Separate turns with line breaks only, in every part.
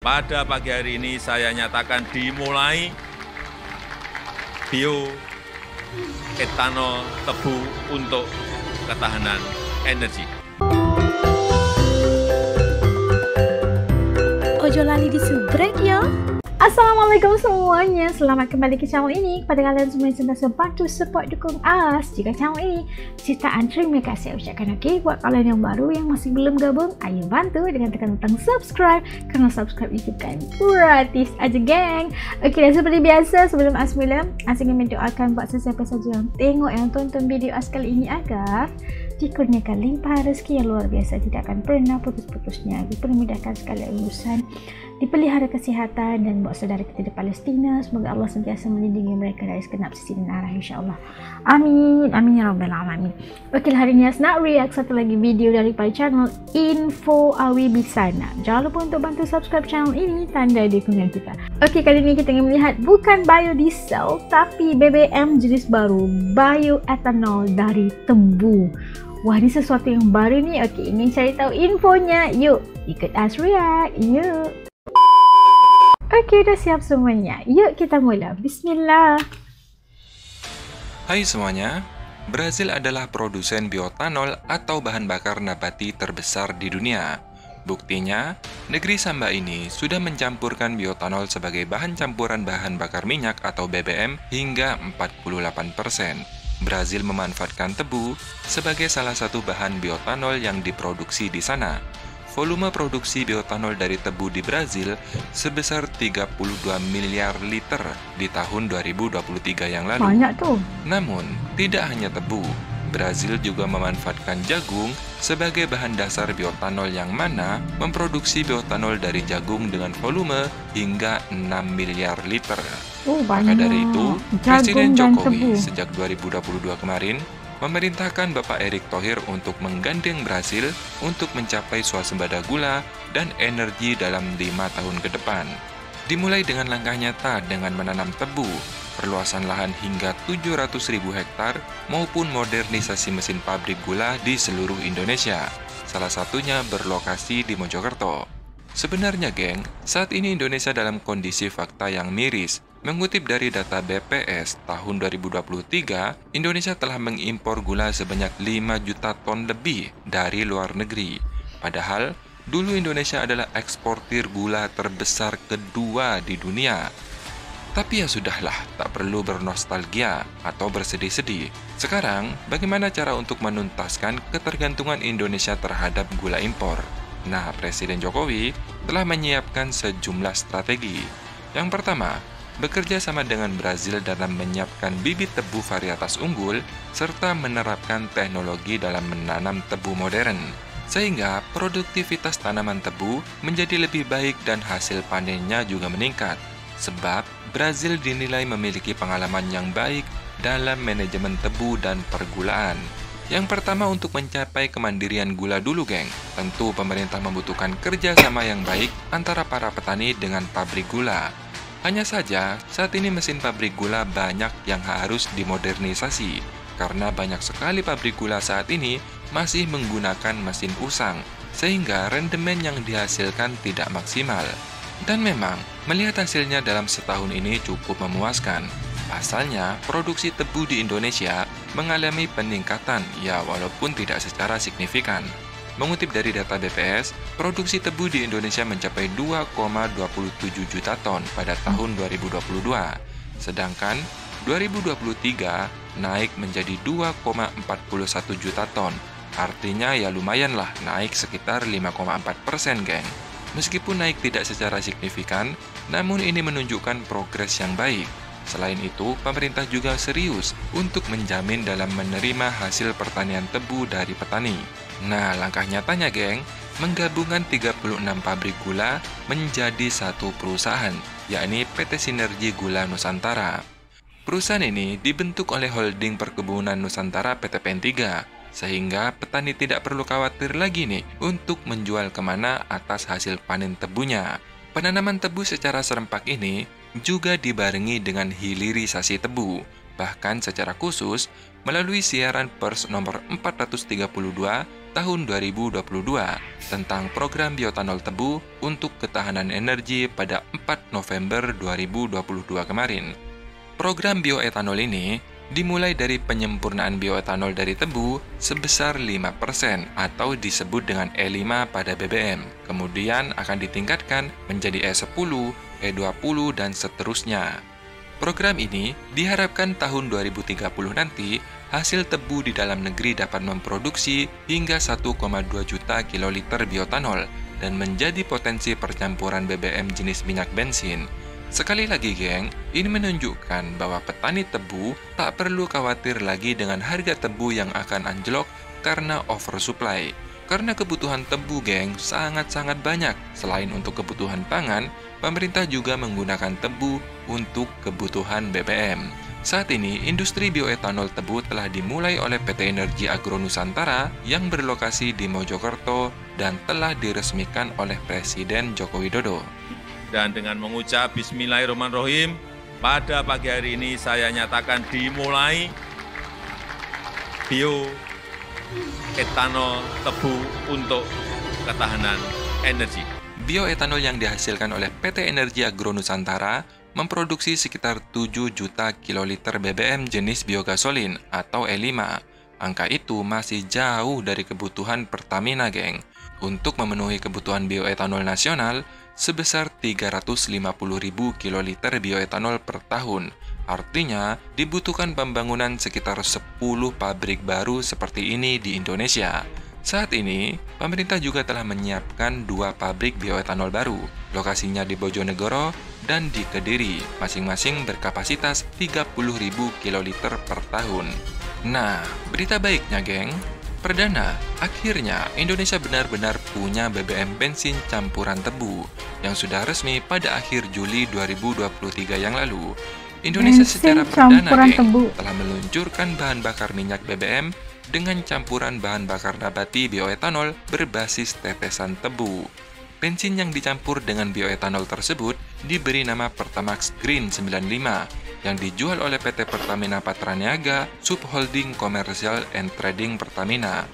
pada pagi hari ini saya nyatakan dimulai bioetanol tebu untuk ketahanan energi.
Ojo lali disubrek ya. Assalamualaikum semuanya, selamat kembali ke channel ini. Kepada kalian semua yang sentiasa bantu support dukung As, jika channel ini ciptaan, terima kasih ucapkan. Oke, buat kalian yang baru yang masih belum gabung, ayo bantu dengan tekan butang subscribe, karena subscribe itu kan gratis aja geng. Oke, dan seperti biasa sebelum As mula, As ingin mendoakan buat sesiapa saja yang tengok, yang tonton video As kali ini agar dikurniakan limpah rezeki yang luar biasa, tidak akan pernah putus-putusnya, dipermudahkan segala urusan, dipelihara kesihatan, dan buat saudara kita di Palestina, semoga Allah sentiasa melindungi mereka dari segenap sisi dan arah, insyaAllah. Amin, amin ya rabbal alamin. Oke, hari ini As nak react satu lagi video daripada channel Info Awi Bisana. Jangan lupa untuk bantu subscribe channel ini, tanda dukungan kita. Oke, kali ini kita ingin melihat bukan biodiesel, tapi BBM jenis baru, bioethanol dari tebu. Wah, ini sesuatu yang baru nih. Oke, ingin cari tahu infonya. Yuk, ikut As react. Yuk. Oke, udah siap semuanya. Yuk kita mula. Bismillah.
Hai semuanya, Brazil adalah produsen bioetanol atau bahan bakar nabati terbesar di dunia. Buktinya, negeri Samba ini sudah mencampurkan bioetanol sebagai bahan campuran bahan bakar minyak atau BBM hingga 48%. Brazil memanfaatkan tebu sebagai salah satu bahan bioetanol yang diproduksi di sana. Volume produksi bioetanol dari tebu di Brazil sebesar 32 miliar liter di tahun 2023 yang lalu.
Banyak tuh.
Namun, tidak hanya tebu, Brazil juga memanfaatkan jagung sebagai bahan dasar bioetanol yang mana memproduksi bioetanol dari jagung dengan volume hingga 6 miliar liter. Maka dari itu, Presiden Jokowi sejak 2022 kemarin memerintahkan Bapak Erick Thohir untuk menggandeng Brazil untuk mencapai swasembada gula dan energi dalam 5 tahun ke depan. Dimulai dengan langkah nyata dengan menanam tebu, perluasan lahan hingga 700.000 hektar, maupun modernisasi mesin pabrik gula di seluruh Indonesia. Salah satunya berlokasi di Mojokerto. Sebenarnya geng, saat ini Indonesia dalam kondisi fakta yang miris. Mengutip dari data BPS tahun 2023, Indonesia telah mengimpor gula sebanyak 5 juta ton lebih dari luar negeri. Padahal, dulu Indonesia adalah eksportir gula terbesar kedua di dunia. Tapi ya sudahlah, tak perlu bernostalgia atau bersedih-sedih. Sekarang, bagaimana cara untuk menuntaskan ketergantungan Indonesia terhadap gula impor? Nah, Presiden Jokowi telah menyiapkan sejumlah strategi. Yang pertama, bekerja sama dengan Brazil dalam menyiapkan bibit tebu varietas unggul serta menerapkan teknologi dalam menanam tebu modern, sehingga produktivitas tanaman tebu menjadi lebih baik dan hasil panennya juga meningkat. Sebab Brazil dinilai memiliki pengalaman yang baik dalam manajemen tebu dan pergulaan. Yang pertama, untuk mencapai kemandirian gula dulu geng, tentu pemerintah membutuhkan kerjasama yang baik antara para petani dengan pabrik gula. Hanya saja, saat ini mesin pabrik gula banyak yang harus dimodernisasi, karena banyak sekali pabrik gula saat ini masih menggunakan mesin usang, sehingga rendemen yang dihasilkan tidak maksimal. Dan memang, melihat hasilnya dalam setahun ini cukup memuaskan. Pasalnya, produksi tebu di Indonesia mengalami peningkatan, ya walaupun tidak secara signifikan. Mengutip dari data BPS, produksi tebu di Indonesia mencapai 2,27 juta ton pada tahun 2022. Sedangkan 2023 naik menjadi 2,41 juta ton. Artinya ya lumayanlah, naik sekitar 5,4% geng. Meskipun naik tidak secara signifikan, namun ini menunjukkan progres yang baik. Selain itu, pemerintah juga serius untuk menjamin dalam menerima hasil pertanian tebu dari petani. Nah, langkah nyatanya geng, menggabungkan 36 pabrik gula menjadi satu perusahaan, yakni PT Sinergi Gula Nusantara. Perusahaan ini dibentuk oleh Holding Perkebunan Nusantara PTPN 3, sehingga petani tidak perlu khawatir lagi nih untuk menjual kemana atas hasil panen tebunya. Penanaman tebu secara serempak ini juga dibarengi dengan hilirisasi tebu, bahkan secara khusus melalui siaran pers nomor 432 tahun 2022 tentang program bioetanol tebu untuk ketahanan energi pada 4 November 2022 kemarin. Program bioetanol ini dimulai dari penyempurnaan bioetanol dari tebu sebesar 5% atau disebut dengan E5 pada BBM. Kemudian akan ditingkatkan menjadi E10, E20, dan seterusnya. Program ini diharapkan tahun 2030 nanti hasil tebu di dalam negeri dapat memproduksi hingga 1,2 juta kiloliter bioetanol dan menjadi potensi percampuran BBM jenis minyak bensin. Sekali lagi geng, ini menunjukkan bahwa petani tebu tak perlu khawatir lagi dengan harga tebu yang akan anjlok karena oversupply. Karena kebutuhan tebu geng sangat-sangat banyak. Selain untuk kebutuhan pangan, pemerintah juga menggunakan tebu untuk kebutuhan BBM. Saat ini, industri bioetanol tebu telah dimulai oleh PT Energi Agro Nusantara yang berlokasi di Mojokerto dan telah diresmikan oleh Presiden Joko Widodo.
Dan dengan mengucap Bismillahirrahmanirrahim, pada pagi hari ini saya nyatakan dimulai bioetanol tebu untuk ketahanan energi.
Bioetanol yang dihasilkan oleh PT Energi Agro Nusantara memproduksi sekitar 7 juta kiloliter BBM jenis biogasolin atau E5. Angka itu masih jauh dari kebutuhan Pertamina, geng. Untuk memenuhi kebutuhan bioetanol nasional sebesar 350.000 kiloliter bioetanol per tahun. Artinya, dibutuhkan pembangunan sekitar 10 pabrik baru seperti ini di Indonesia. Saat ini, pemerintah juga telah menyiapkan 2 pabrik bioetanol baru. Lokasinya di Bojonegoro dan di Kediri, masing-masing berkapasitas 30.000 kiloliter per tahun. Nah, berita baiknya, geng. Perdana, akhirnya Indonesia benar-benar punya BBM bensin campuran tebu yang sudah resmi pada akhir Juli 2023 yang lalu. Indonesia secara perdana, geng, telah meluncurkan bahan bakar minyak BBM dengan campuran bahan bakar nabati bioetanol berbasis tetesan tebu. Bensin yang dicampur dengan bioetanol tersebut diberi nama Pertamax Green 95 yang dijual oleh PT Pertamina Patraniaga Subholding Commercial and Trading Pertamina.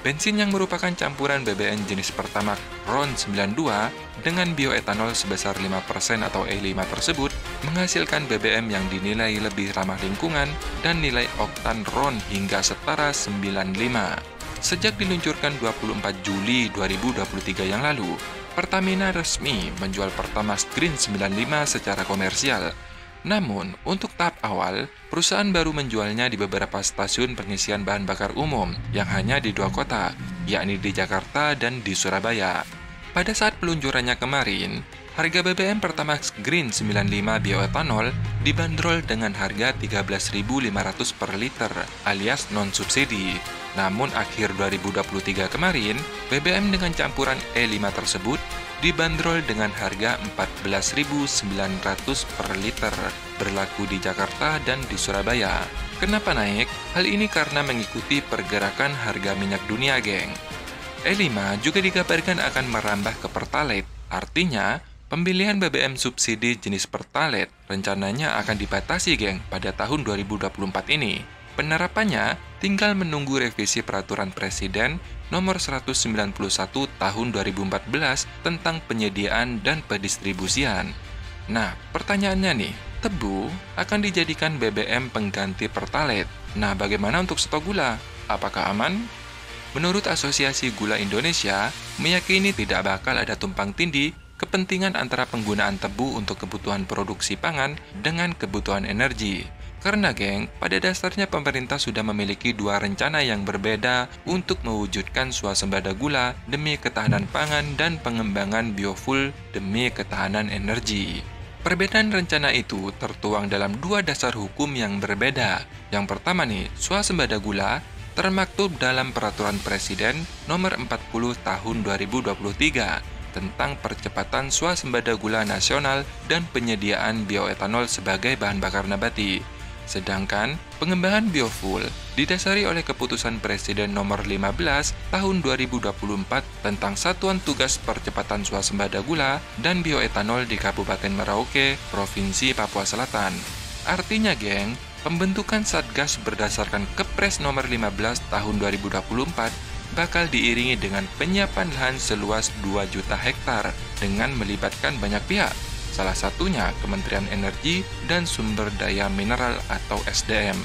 Bensin yang merupakan campuran BBM jenis Pertamax RON 92 dengan bioetanol sebesar 5% atau E5 tersebut menghasilkan BBM yang dinilai lebih ramah lingkungan dan nilai oktan RON hingga setara 95. Sejak diluncurkan 24 Juli 2023 yang lalu, Pertamina resmi menjual Pertamax Green 95 secara komersial. Namun, untuk tahap awal, perusahaan baru menjualnya di beberapa stasiun pengisian bahan bakar umum yang hanya di 2 kota, yakni di Jakarta dan di Surabaya. Pada saat peluncurannya kemarin, harga BBM Pertamax Green 95 bioetanol dibanderol dengan harga 13.500 per liter alias non-subsidi. Namun akhir 2023 kemarin, BBM dengan campuran E5 tersebut dibanderol dengan harga 14.900 per liter, berlaku di Jakarta dan di Surabaya. Kenapa naik? Hal ini karena mengikuti pergerakan harga minyak dunia, geng. E5 juga dikabarkan akan merambah ke Pertalite, artinya pembelian BBM subsidi jenis Pertalite rencananya akan dibatasi, geng, pada tahun 2024 ini. Penerapannya tinggal menunggu revisi Peraturan Presiden Nomor 191 Tahun 2014 tentang penyediaan dan pendistribusian. Nah, pertanyaannya nih, tebu akan dijadikan BBM pengganti Pertalite. Nah, bagaimana untuk stok gula? Apakah aman? Menurut Asosiasi Gula Indonesia, meyakini tidak bakal ada tumpang tindih kepentingan antara penggunaan tebu untuk kebutuhan produksi pangan dengan kebutuhan energi. Karena, geng, pada dasarnya pemerintah sudah memiliki 2 rencana yang berbeda untuk mewujudkan swasembada gula demi ketahanan pangan dan pengembangan biofuel demi ketahanan energi. Perbedaan rencana itu tertuang dalam 2 dasar hukum yang berbeda. Yang pertama nih, swasembada gula termaktub dalam Peraturan Presiden Nomor 40 Tahun 2023 tentang percepatan swasembada gula nasional dan penyediaan bioetanol sebagai bahan bakar nabati. Sedangkan pengembangan biofuel didasari oleh Keputusan Presiden Nomor 15 Tahun 2024 tentang Satuan Tugas Percepatan Swasembada Gula dan Bioetanol di Kabupaten Merauke, Provinsi Papua Selatan. Artinya, geng, pembentukan Satgas berdasarkan Kepres Nomor 15 Tahun 2024 bakal diiringi dengan penyiapan lahan seluas 2 juta hektar dengan melibatkan banyak pihak, salah satunya Kementerian Energi dan Sumber Daya Mineral atau SDM.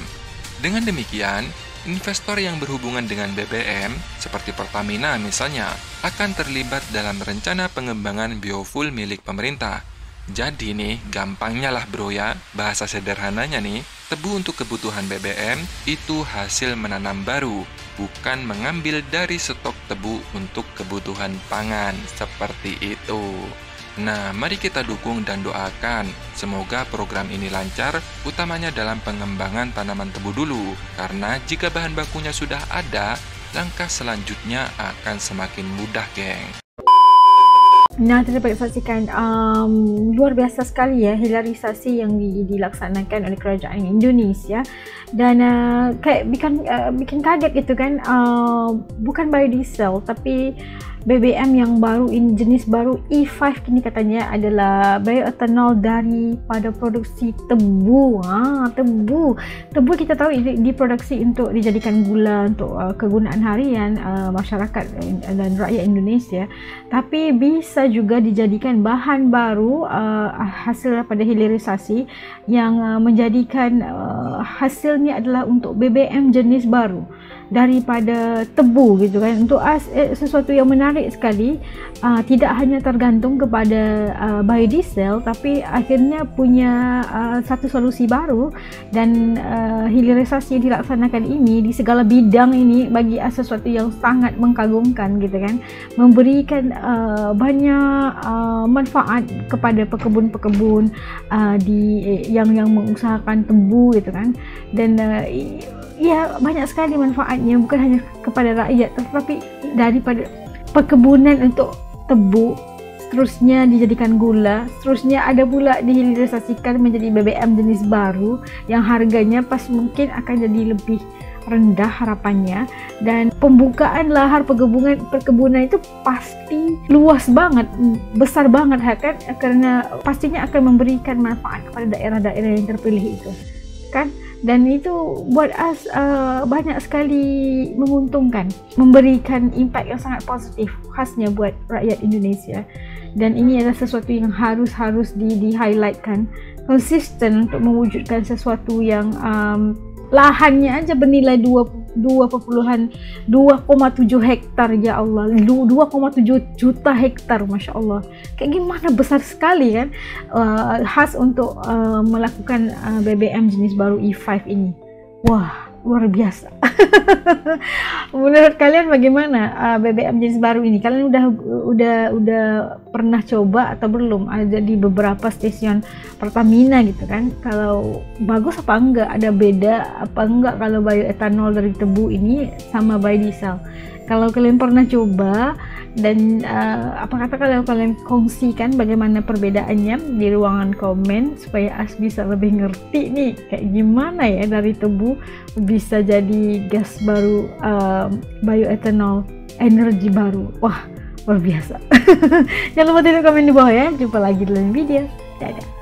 Dengan demikian, investor yang berhubungan dengan BBM, seperti Pertamina misalnya, akan terlibat dalam rencana pengembangan biofuel milik pemerintah. Jadi nih, gampangnya lah bro ya, bahasa sederhananya nih, tebu untuk kebutuhan BBM itu hasil menanam baru, bukan mengambil dari stok tebu untuk kebutuhan pangan, seperti itu. Nah, mari kita dukung dan doakan, semoga program ini lancar, utamanya dalam pengembangan tanaman tebu dulu, karena jika bahan bakunya sudah ada, langkah selanjutnya akan semakin mudah, geng.
Nah, kita dapat saksikan luar biasa sekali ya hilirisasi yang dilaksanakan oleh kerajaan Indonesia, dan kayak bikin kaget gitu kan, bukan biodiesel tapi BBM yang baru, ini jenis baru E5 kini katanya adalah bioethanol daripada produksi tebu. Tebu kita tahu diproduksi untuk dijadikan gula untuk kegunaan harian masyarakat dan rakyat Indonesia, tapi bisa juga dijadikan bahan baru hasil daripada hilirisasi yang menjadikan hasilnya adalah untuk BBM jenis baru daripada tebu gitu kan. Untuk sesuatu yang menarik sekali, tidak hanya tergantung kepada biodiesel, tapi akhirnya punya satu solusi baru, dan hilirisasi yang dilaksanakan ini di segala bidang ini bagi sesuatu yang sangat mengagumkan gitu kan, memberikan banyak manfaat kepada pekebun-pekebun yang mengusahakan tebu gitu kan, dan ya banyak sekali manfaatnya, bukan hanya kepada rakyat tetapi daripada perkebunan untuk tebu, seterusnya dijadikan gula, seterusnya ada pula dihilirisasikan menjadi BBM jenis baru yang harganya pas mungkin akan jadi lebih rendah harapannya, dan pembukaan lahar perkebunan itu pasti luas banget, besar banget kan, karena pastinya akan memberikan manfaat kepada daerah-daerah yang terpilih itu kan. Dan itu buat us banyak sekali menguntungkan, memberikan impact yang sangat positif khasnya buat rakyat Indonesia. Dan ini adalah sesuatu yang harus di-highlightkan, konsisten untuk mewujudkan sesuatu yang lahannya aja bernilai 2,7 hektar, ya Allah, 2,7 juta hektar, Masya Allah. Kayak gimana besar sekali kan, khas untuk melakukan BBM jenis baru E5 ini. Wah, luar biasa. Menurut kalian bagaimana BBM jenis baru ini? Kalian udah pernah coba atau belum? Ada di beberapa stasiun Pertamina gitu kan. Kalau bagus apa enggak? Ada beda apa enggak kalau bioethanol dari tebu ini sama biodiesel? Kalau kalian pernah coba, dan apa kata kalian kongsikan bagaimana perbedaannya di ruangan komen, supaya As bisa lebih ngerti nih kayak gimana ya dari tebu bisa jadi gas baru, bioethanol, energi baru. Wah, luar biasa. Jangan lupa tulis komen di bawah ya. Jumpa lagi dalam video. Dadah.